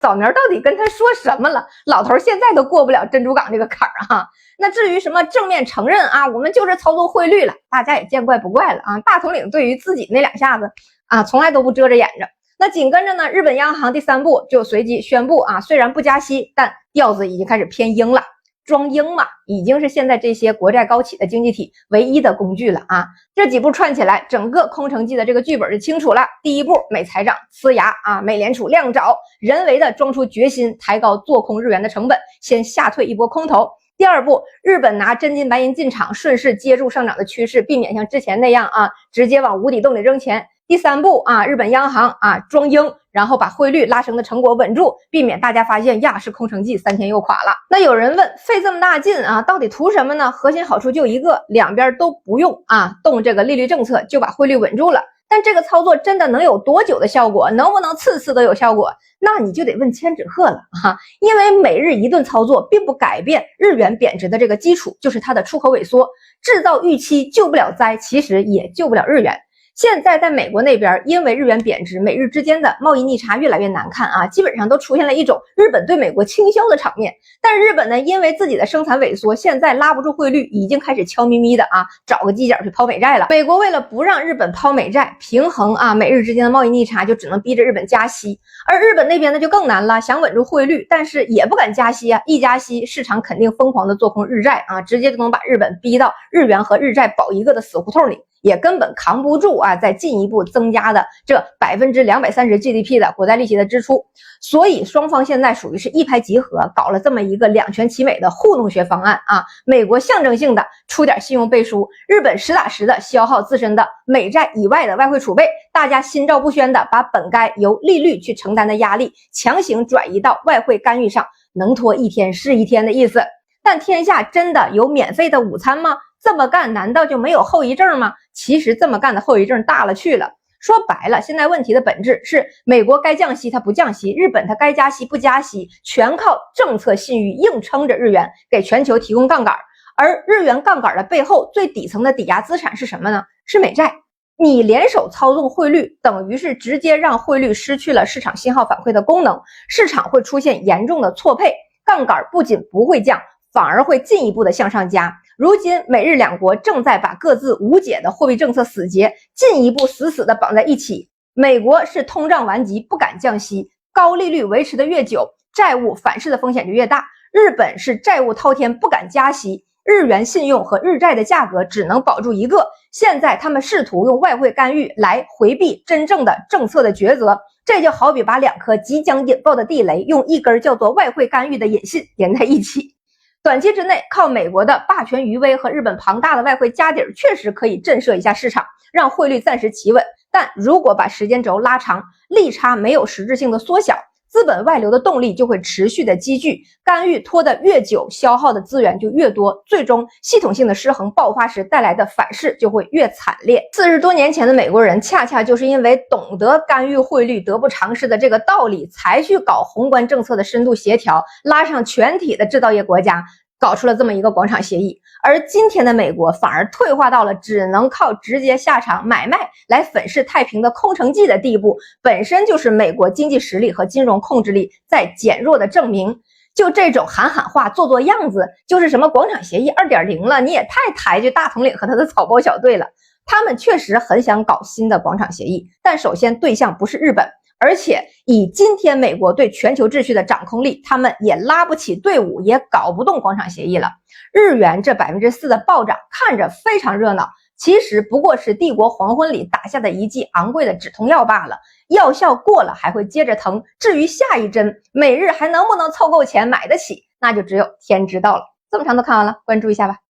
早苗到底跟他说什么了？老头现在都过不了珍珠港这个坎儿啊！那至于什么正面承认啊，我们就是操纵汇率了，大家也见怪不怪了啊！大统领对于自己那两下子啊，从来都不遮着掩着。那紧跟着呢，日本央行第3步就随即宣布啊，虽然不加息，但调子已经开始偏鹰了。装鹰嘛，已经是现在这些国债高企的经济体唯一的工具了啊！这几步串起来，整个空城计的这个剧本就清楚了。第一步，美财长呲牙啊，美联储亮爪，人为的装出决心，抬高做空日元的成本，先吓退一波空头。第二步，日本拿真金白银进场，顺势接住上涨的趋势，避免像之前那样啊，直接往无底洞里扔钱。第3步啊，日本央行啊装鹰，然后把汇率拉升的成果稳住，避免大家发现呀是空城计3天又垮了。那有人问，费这么大劲啊，到底图什么呢？核心好处就一个，两边都不用啊动这个利率政策，就把汇率稳住了。但这个操作真的能有多久的效果？能不能次次都有效果？那你就得问千纸鹤了哈，因为每日一顿操作并不改变日元贬值的这个基础，就是它的出口萎缩。制造预期救不了灾，其实也救不了日元。现在在美国那边，因为日元贬值，美日之间的贸易逆差越来越难看啊，基本上都出现了一种日本对美国倾销的场面。但日本呢，因为自己的生产萎缩，现在拉不住汇率，已经开始悄咪咪的啊，找个犄角去抛美债了。美国为了不让日本抛美债，平衡啊美日之间的贸易逆差，就只能逼着日本加息。而日本那边呢就更难了，想稳住汇率，但是也不敢加息啊，一加息，市场肯定疯狂的做空日债啊，直接就能把日本逼到日元和日债保一个的死胡同里。也根本扛不住啊！再进一步增加的这230%GDP 的国债利息的支出，所以双方现在属于是一拍即合，搞了这么一个两全其美的糊弄学方案啊！美国象征性的出点信用背书，日本实打实的消耗自身的美债以外的外汇储备，大家心照不宣的把本该由利率去承担的压力强行转移到外汇干预上，能拖一天是一天的意思。但天下真的有免费的午餐吗？这么干难道就没有后遗症吗？其实这么干的后遗症大了去了。说白了，现在问题的本质是美国该降息它不降息，日本它该加息不加息，全靠政策信誉硬撑着日元给全球提供杠杆。而日元杠杆的背后最底层的抵押资产是什么呢？是美债。你联手操纵汇率，等于是直接让汇率失去了市场信号反馈的功能，市场会出现严重的错配，杠杆不仅不会降，反而会进一步的向上加。如今美日两国正在把各自无解的货币政策死结进一步死死的绑在一起。美国是通胀顽疾不敢降息，高利率维持的越久，债务反噬的风险就越大。日本是债务滔天不敢加息，日元信用和日债的价格只能保住一个。现在他们试图用外汇干预来回避真正的政策的抉择，这就好比把两颗即将引爆的地雷用一根叫做外汇干预的引信连在一起。短期之内靠美国的霸权余威和日本庞大的外汇家底确实可以震慑一下市场，让汇率暂时企稳。但如果把时间轴拉长，利差没有实质性的缩小，资本外流的动力就会持续的积聚，干预拖得越久，消耗的资源就越多，最终系统性的失衡爆发时带来的反噬就会越惨烈。40多年前的美国人恰恰就是因为懂得干预汇率得不偿失的这个道理，才去搞宏观政策的深度协调，拉上全体的制造业国家，搞出了这么一个广场协议。而今天的美国反而退化到了只能靠直接下场买卖来粉饰太平的空城计的地步，本身就是美国经济实力和金融控制力在减弱的证明。就这种喊喊话做做样子，就是什么广场协议 2.0 了，你也太抬举大统领和他的草包小队了。他们确实很想搞新的广场协议，但首先对象不是日本，而且以今天美国对全球秩序的掌控力，他们也拉不起队伍，也搞不动广场协议了。日元这 4% 的暴涨看着非常热闹，其实不过是帝国黄昏里打下的一剂昂贵的止痛药罢了，药效过了还会接着疼，至于下一针美日还能不能凑够钱买得起，那就只有天知道了。这么长都看完了，关注一下吧。